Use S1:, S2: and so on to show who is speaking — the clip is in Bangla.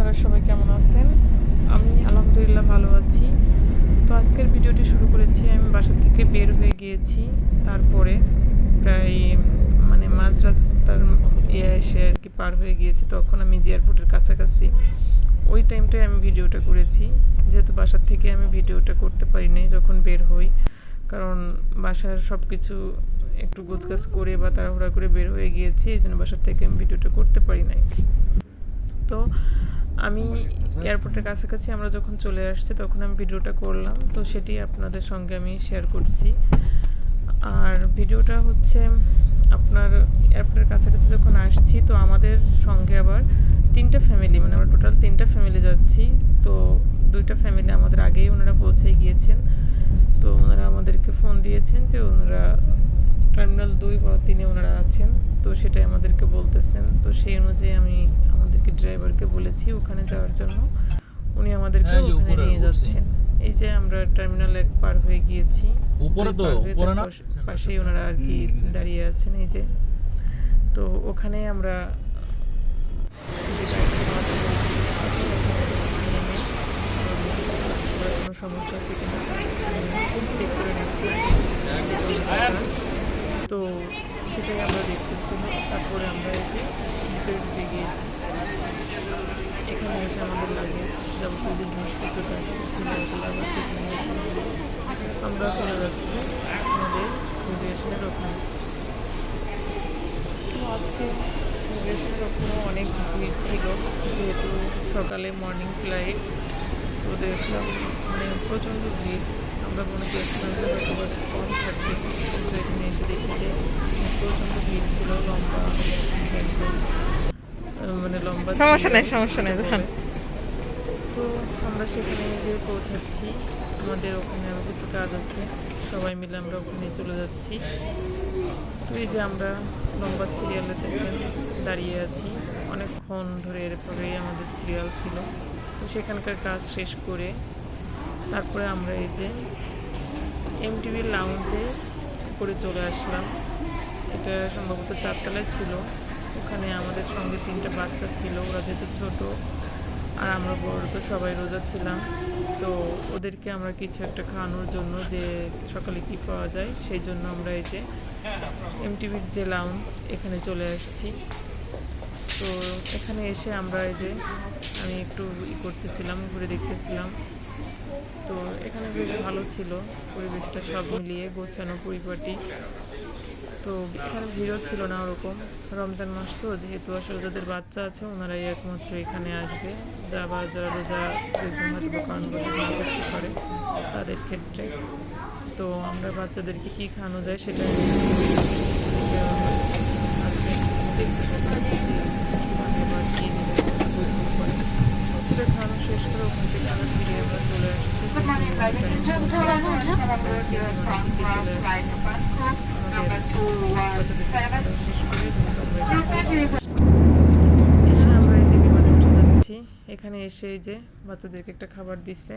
S1: আপনারা সবাই কেমন আছেন? আমি আলহামদুলিল্লাহ ভালো আছি। তো আজকের ভিডিওটি শুরু করেছি আমি বাসা থেকে বের হয়ে গিয়েছি। তারপরে প্রায় মাঝ রাস্তার এসে আর কি পার হয়ে গিয়েছি। তখন আমি যে এয়ারপোর্টের কাছাকাছি ওই টাইমটায় আমি ভিডিওটা করেছি। যেহেতু বাসার থেকে আমি ভিডিওটা করতে পারি নাই যখন বের হই, কারণ বাসার সব কিছু একটু গোছগাছ করে বা তাড়াহুড়া করে বের হয়ে গিয়েছি, এই জন্য বাসার থেকে আমি ভিডিওটা করতে পারি নাই। তো আমি এয়ারপোর্টের কাছাকাছি আমরা যখন চলে আসছি তখন আমি ভিডিওটা করলাম, তো সেটি আপনাদের সঙ্গে আমি শেয়ার করছি। আর ভিডিওটা হচ্ছে আপনার এয়ারপোর্টের কাছাকাছি যখন আসছি, তো আমাদের সঙ্গে আবার তিনটা ফ্যামিলি, আমরা টোটাল তিনটা ফ্যামিলি যাচ্ছি। তো দুইটা ফ্যামিলি আমাদের আগেই ওনারা পৌঁছে গিয়েছেন। তো ওনারা আমাদেরকে ফোন দিয়েছেন যে ওনারা টার্মিনাল 2 বা 3-এ ওনারা আছেন, তো সেটাই আমাদেরকে বলতেছেন। তো সেই অনুযায়ী আমি আমাদেরকে ড্রাইভারকে বলেছি ওখানে যাওয়ার জন্য, উনি আমাদেরকে ওখানে নিয়ে যাচ্ছেন। এই যে আমরা টার্মিনাল 1 পার হয়ে গিয়েছি, পাশেই ওনারা আর কি দাঁড়িয়ে আছেন। এই যে তো ওখানে আমরা কোনো সমস্যা আছে কিনা চেক করে নিচ্ছি, তো সেটাই আমরা দেখতেছিলাম। তারপরে আমরা এই যে ভিতরে ঢুকে গিয়েছি। এখানে এসে আমাদের লাগে যাবতীয় যে জিনিসপত্র যাচ্ছে ছিল ওগুলো আমরা চলে যাচ্ছি আমাদের ইমিগ্রেশনের ওখানে। তো আজকে ইমিগ্রেশনের ওখানে অনেক ভিড় ছিল, যেহেতু সকালে মর্নিং ফ্লাইট। তো দেখলাম প্রচণ্ড ভিড়। আমরা মনে করছিলাম যে হয়তো কম থাকবে, কিন্তু এখানে এসে দেখি যে প্রচণ্ড ভিড় ছিল। লম্বা একদম লম্বা, সমস্যা নেই। তো আমরা সেখানে যে পৌঁছাচ্ছি, আমাদের ওখানে আরও কিছু কাজ আছে, সবাই মিলে আমরা ওখানে চলে যাচ্ছি। তো এই যে আমরা লম্বা সিরিয়ালে দেখেন দাঁড়িয়ে আছি, অনেকক্ষণ ধরে এরপরেই আমাদের সিরিয়াল ছিল। তো সেখানকার কাজ শেষ করে তারপরে আমরা এই যে এমটিভি লাউঞ্জে করে চলে আসলাম। এটা সম্ভবত 4 তলায় ছিল। ওখানে আমাদের সঙ্গে 3টা বাচ্চা ছিল, ওরা যেহেতু ছোট আর আমরা বড়, তো সবাই রোজা ছিলাম। তো ওদেরকে আমরা কিছু একটা খাওয়ানোর জন্য যে সকালে কী পাওয়া যায় সেই জন্য আমরা এই যে এমটিভির যে লাউঞ্জ এখানে চলে আসছি। তো এখানে এসে আমরা এই যে আমি একটু করতেছিলাম, ঘুরে দেখতেছিলাম। তো এখানে বেশ ভালো ছিল পরিবেশটা, সব মিলিয়ে গোছানো পরিপাটি। তো এখানে ভিড়ও ছিল না ওরকম, রমজান মাস তো, যেহেতু আসলে যাদের বাচ্চা আছে ওনারাই একমাত্র এখানে আসবে, যারা রোজা হয়তো কারণবশত না করতে পারে তাদের ক্ষেত্রে। তো আমরা বাচ্চাদেরকে কী খাওয়ানো যায় সেটা সেটা খাওয়ানো শেষ করে ওখান থেকে আমরা ফিরে আমরা চলে আসছি। এসে আমরা এই যে বিমানে উঠে যাচ্ছি। এখানে এসে এই যে বাচ্চাদেরকে একটা খাবার দিচ্ছে,